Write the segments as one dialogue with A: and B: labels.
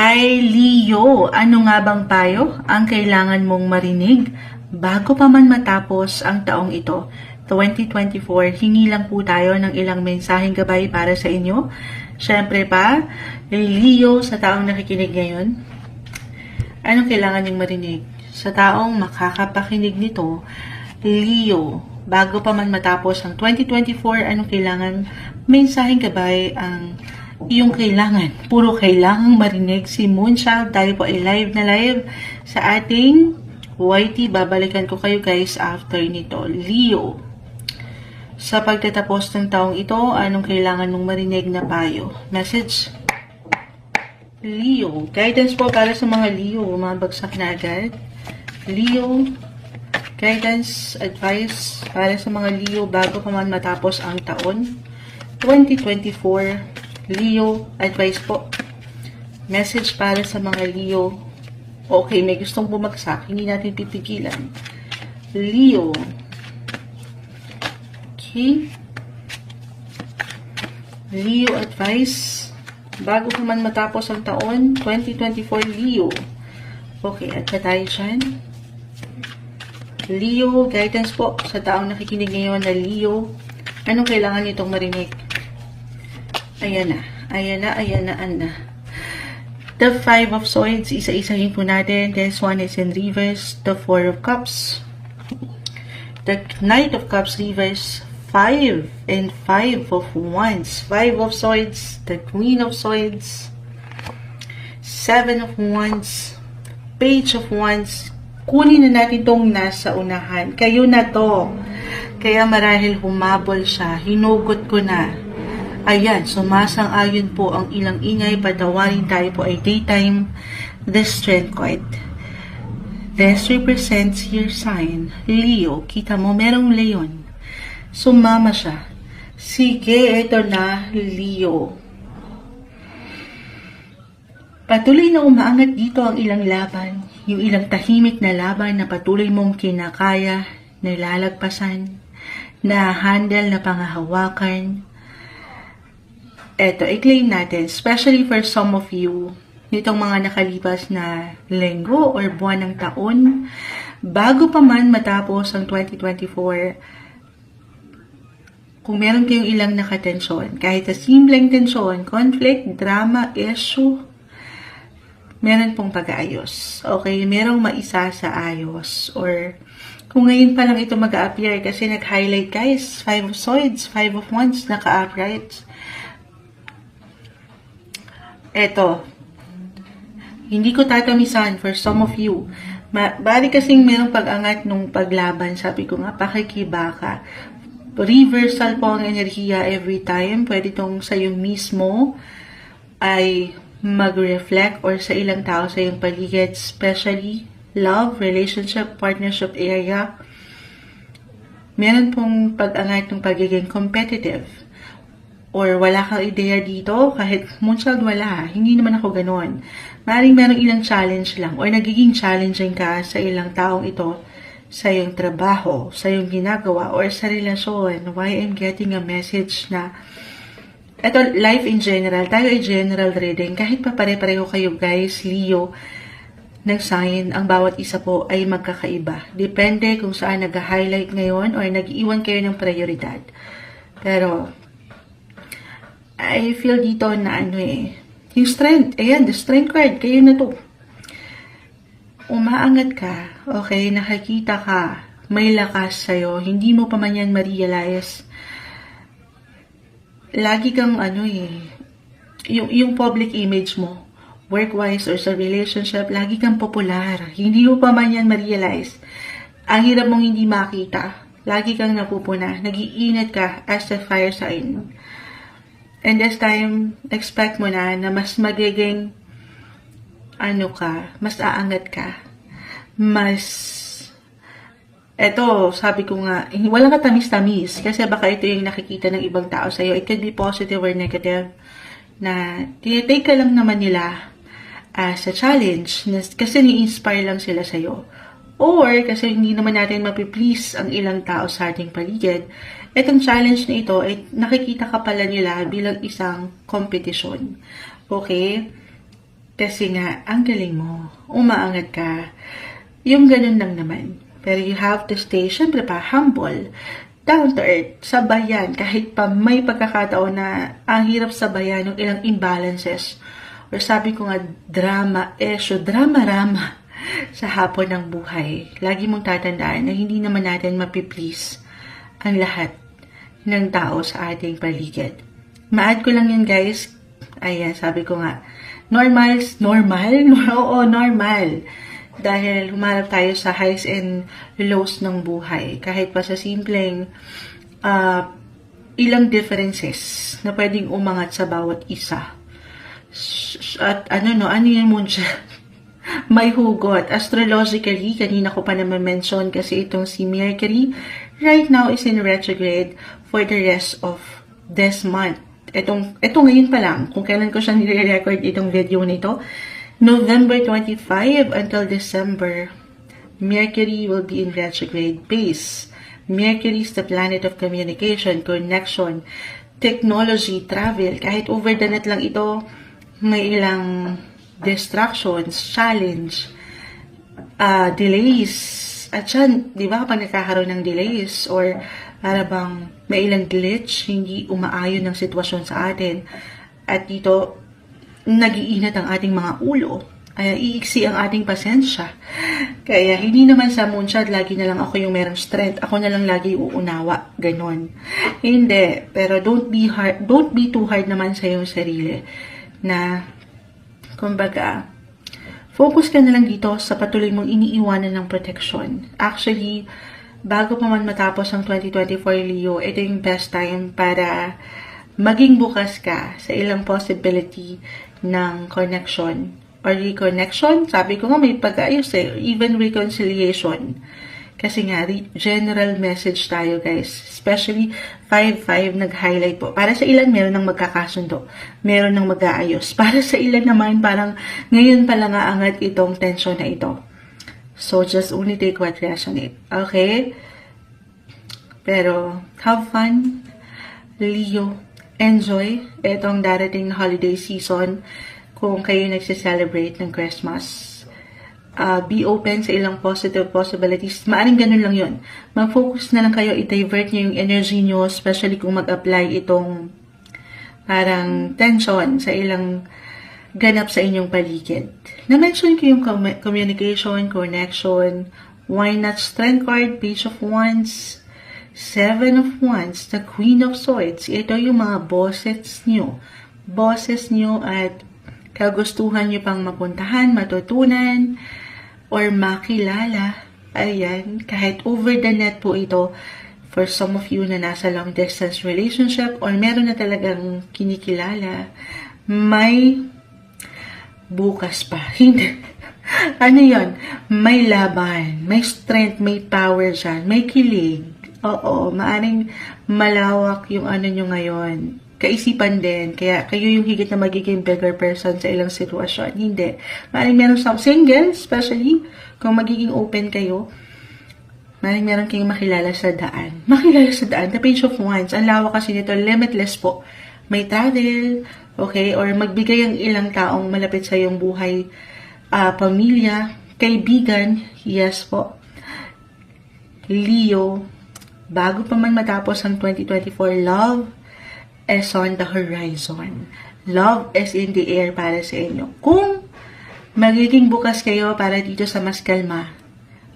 A: Hi Leo, ano nga bang payo ang kailangan mong marinig bago pa man matapos ang taong ito? 2024, hingi lang po tayo ng ilang mensaheng gabay para sa inyo. Siyempre pa, Leo, sa taong nakikinig ngayon, anong kailangan niyong marinig? Sa taong makakapakinig nito, Leo, bago pa man matapos ang 2024, anong kailangan mensaheng gabay ang yung kailangan. Puro kailangang marinig si Moonchild. Tayo po ay live na live sa ating YT. Babalikan ko kayo guys after nito. Leo, sa pagtatapos ng taong ito, anong kailangan mong marinig na payo? Message? Leo, guidance po para sa mga Leo. Mabagsak na agad. Leo, guidance, advice para sa mga Leo bago pa man matapos ang taon 2024. Leo, advice po. Message para sa mga Leo. Okay, may gustong bumagsak. Hindi natin pipigilan. Leo. Okay. Leo, advice. Bago pa man matapos ang taon, 2024, Leo. Okay, at tayo dyan. Leo, guidance po sa taong nakikinig ngayon na Leo. Anong kailangan nitong marinig? Ayan na. Ayan na, ayan na, ayan na. The Five of Swords, isa-isahin po natin. This one is in reverse. The Four of Cups. The Knight of Cups reverse. 5 and 5 of Wands. 5 of Swords. The Queen of Swords. 7 of Wands. Page of Wands. Kunin na natin itong nasa unahan. Kayo na to. Kaya marahil humabol siya. Hinugot ko na. Ayan, sumasang-ayon po ang ilang ingay. Patawarin tayo po ay daytime. The Strength card. This represents your sign. Leo, kita mo, merong leon. Sumama siya. Sige, ito na, Leo. Patuloy na umaangat dito ang ilang laban. Yung ilang tahimik na laban na patuloy mong kinakaya, nilalagpasan, na-handle na pangahawakan. Eto, i-claim natin, especially for some of you, nitong mga nakalipas na linggo or buwan ng taon, bago pa man matapos ang 2024, kung meron kayong ilang nakatensyon, kahit sa simpleng tensyon, conflict, drama, issue, meron pong pag-aayos. Okay, merong maisa sa ayos. Or, kung ngayon pa lang ito mag-a-appear, kasi nag-highlight guys, 5 of Swords, 5 of Wands, naka-upright. Eto, hindi ko tatamisan for some of you. Bali kasing merong pag-angat nung paglaban. Sabi ko nga, pakikibaka. Reversal po ang enerhiya every time. Pwede tong sa'yo mismo ay mag-reflect or sa ilang tao sa iyong paligid, especially love, relationship, partnership area. Meron pong pag-angat ng pagiging competitive. Or wala kang ideya dito, kahit Moonchild wala, hindi naman ako ganon. Maring merong ilang challenge lang, or nagiging challenging ka sa ilang taong ito, sa iyong trabaho, sa iyong ginagawa, or sa relasyon. Why I'm getting a message na, ito, life in general, tayo ay general reading, kahit pa pare-pareho kayo guys, Leo, ng sign, ang bawat isa po ay magkakaiba. Depende kung saan nag-highlight ngayon, or nag-iwan kayo ng prioridad. Pero, I feel dito na yung strength, ayan, the strength card, kayo na to. Umaangat ka, okay, nakakita ka, may lakas sa'yo, hindi mo pa man yan ma-realize. Lagi kang yung public image mo, work-wise or sa relationship, lagi kang popular, hindi mo pa man yan ma-realize. Ang hirap mong hindi makita, lagi kang napupuna, nag-iingat ka as a fire sign. And this time, expect mo na mas magiging, mas aangat ka. Eto, sabi ko nga, walang katamis-tamis. Kasi baka ito yung nakikita ng ibang tao sa'yo. It could be positive or negative. Na, tinitake ka lang naman nila as a challenge. Kasi ni-inspire lang sila sa'yo. Or, kasi hindi naman natin mapiplease ang ilang tao sa ating paligid. Itong challenge na ito, ay nakikita ka pala nila bilang isang kompetisyon. Okay? Kasi nga, ang galing mo. Umaangat ka. Yung ganun lang naman. Pero you have to stay, syempre pa, humble. Down to earth. Sabayan. Kahit pa may pagkakataon na ang hirap sabayan yung ilang imbalances. Or sabi ko nga, drama, drama-rama sa hapon ng buhay. Lagi mong tatandaan na hindi naman natin mapiplease ang lahat ng tao sa ating paligid. Ma-add ko lang yun, guys. Ayan, sabi ko nga, normal? Oo, normal. Dahil humarap tayo sa highs and lows ng buhay. Kahit pa sa simpleng ilang differences na pwedeng umangat sa bawat isa. At ano yun mo siya? May hugot. Astrologically, kanina ko pa naman mention kasi itong si Mercury right now is in retrograde for the rest of this month. Ito ngayon pa lang, kung kailan ko siya nire-record itong video nito, November 25 until December, Mercury will be in retrograde phase. Mercury is the planet of communication, connection, technology, travel. Kahit over the net lang ito, may ilang distractions, challenge, delays. At yan, di ba kapag nagkakaroon ng delays or para bang may ilang glitch, hindi umaayon ng sitwasyon sa atin. At dito, nag-iinat ang ating mga ulo. Ay, iiksi ang ating pasensya. Kaya hindi naman sa moonshot, lagi na lang ako yung merong strength. Ako na lang lagi uunawa. Ganon. Hindi. Pero don't be too hard naman sa iyong sarili. Na, kumbaga, focus ka na lang dito sa patuloy mong iniiwanan ng protection. Actually, bago pa man matapos ang 2024 Leo, ito yung best time para maging bukas ka sa ilang possibility ng connection or reconnection. Sabi ko nga may pag-ayos even reconciliation. Kasi nga, general message tayo, guys. Especially, 5-5 nag-highlight po. Para sa ilan, meron ng magkakasundo. Meron ng mag-aayos. Para sa ilan naman, parang ngayon pala nga angat itong tension na ito. So, just only take what resonate. Okay? Pero, have fun. Leo, enjoy itong darating na holiday season kung kayo nagse-celebrate ng Christmas. Be open sa ilang positive possibilities. Maaring ganun lang yun. Mag-focus na lang kayo, i-divert nyo yung energy nyo, especially kung mag-apply itong parang tension sa ilang ganap sa inyong paligid. Na-mention ko yung communication, connection, why not strength card, page of wands, 7 of wands, the queen of swords. Ito yung mga bosses nyo. Bosses nyo at kagustuhan nyo pang mapuntahan, matutunan, or makilala. Ayan, kahit over the net po ito, for some of you na nasa long distance relationship, or meron na talagang kinikilala, may bukas pa. Hindi. Ano yon? May laban, may strength, may power dyan, may kilig. Oo, maaring malawak yung ano nyo ngayon. Kaisipan din. Kaya kayo yung higit na magiging bigger person sa ilang sitwasyon. Hindi. Maaaring meron sa single, especially kung magiging open kayo, maaaring meron kayong makilala sa daan. Makilala sa daan. The page of wands. Ang lawak kasi nito, limitless po. May travel, okay, or magbigay ang ilang taong malapit sa iyong buhay, pamilya, kaibigan, yes po. Leo, bago pa man matapos ang 2024, love is on the horizon. Love is in the air para sa inyo. Kung magiging bukas kayo para dito sa mas kalma,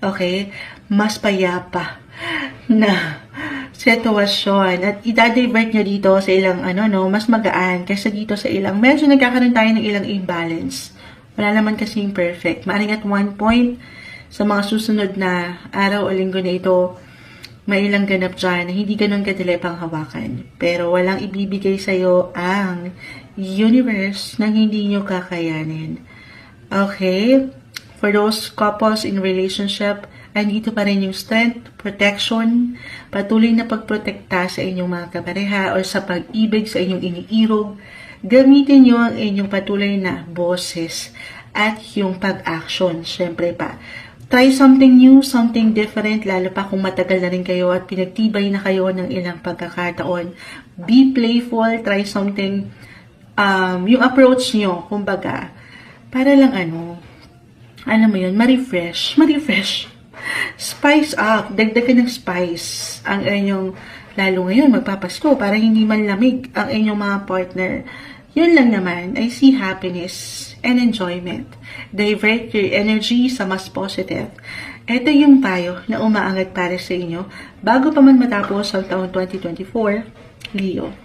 A: okay, mas payapa na sitwasyon at i-divert nyo dito sa ilang mas magaan kaysa dito sa ilang medyo nagkakaroon tayo ng ilang imbalance. Wala naman kasing perfect. Maaring at one point sa mga susunod na araw o linggo na ito, may ilang ganap dyan na hindi ganun kadali pang hawakan. Pero walang ibibigay sa'yo ang universe nang hindi nyo kakayanin. Okay? For those couples in relationship, andito pa rin yung strength, protection, patuloy na pagprotekta sa inyong mga kapareha or sa pag-ibig sa inyong iniirog. Gamitin nyo ang inyong patuloy na boses at yung pag-action. Siyempre pa, try something new, something different, lalo pa kung matagal na rin kayo at pinagtibay na kayo ng ilang pagkakataon. Be playful, try something, yung approach nyo, kumbaga, para lang alam mo yun, ma-refresh. Spice up, dagdagan ng spice ang inyong, lalo ngayon, magpapasko, para hindi man lamig ang inyong mga partner. Yun lang naman, I see happiness and enjoyment. Divert your energy sa mas positive. Ito yung payo na umaangat para sa inyo bago pa man matapos ang taon 2024, Leo.